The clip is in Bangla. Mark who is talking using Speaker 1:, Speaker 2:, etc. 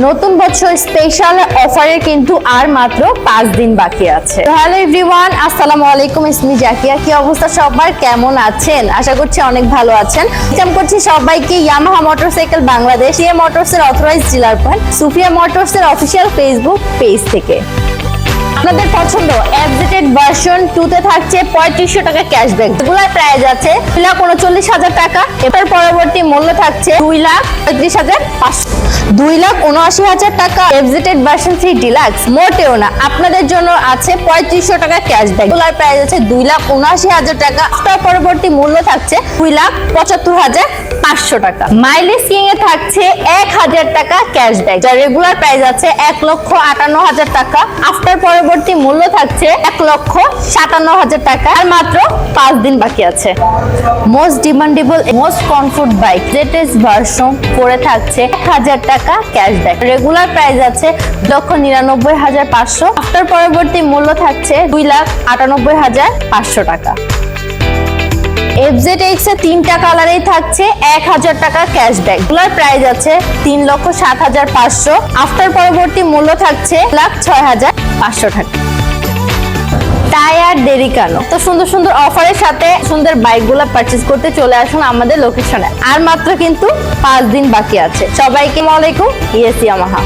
Speaker 1: নতুন বছর স্পেশাল অফারের কিন্তু আর মাত্র 5 দিন বাকি আছে। হ্যালো এভরিওয়ান, আসসালামু আলাইকুম, ইসমি জাকিয়া। কি অবস্থা সবার, কেমন আছেন? আশা করছি অনেক ভালো আছেন। ওয়েলকাম করছি সবাইকে ইয়ামাহা মোটরসাইকেল বাংলাদেশ মোটরসের অথরাইজড ডিলার পয়েন্ট সুফিয়া মোটরসের অফিসিয়াল ফেসবুক পেজ থেকে। আপনাদের পছন্দ এফজেড ভার্সন 2 তে থাকছে 3500 টাকা ক্যাশব্যাক। রেগুলার প্রাইস আছে 2,39,000 টাকা। এর পরবর্তী মূল্য থাকছে 2,35,500, 2,79,000 টাকা। এফজেড ভার্সন 3 ডিলাক্স মোটেও না, আপনাদের জন্য আছে 3500 টাকা ক্যাশব্যাক। রেগুলার প্রাইস আছে 2,79,000 টাকা। তার পরবর্তী মূল্য থাকছে 2,75,500 টাকা। মাইলেজ কিং এ থাকছে 1,000 টাকা ক্যাশব্যাক, যার রেগুলার প্রাইস আছে 1,58,000 টাকা। আফটার পরবর্তী মূল্য থাকছে 1,57,000 টাকা। আর মাত্র 5 দিন বাকি আছে। Most demandable most comfort bike জেটেস ভার্সন 4 এ থাকছে 1,000 টাকা ক্যাশব্যাক। রেগুলার প্রাইস আছে 2,99,500। আফটার পরবর্তী মূল্য থাকছে 2,98,500 টাকা। FZX এ 3টা কালারেই থাকছে 1,000 টাকা ক্যাশব্যাক। রেগুলার প্রাইস আছে 3,07,500। আফটার পরবর্তী মূল্য থাকছে 1,06,500 টাকা। টায়ার দেরি কেন? তো সুন্দর সুন্দর অফারের সাথে সুন্দর বাইকগুলো পারচেজ করতে চলে আসুন আমাদের লোকেশনে। আর মাত্র কিন্তু 5 দিন বাকি আছে। সবাইকে ওয়ালাইকুম, ইয়েস ইয়ামাহা।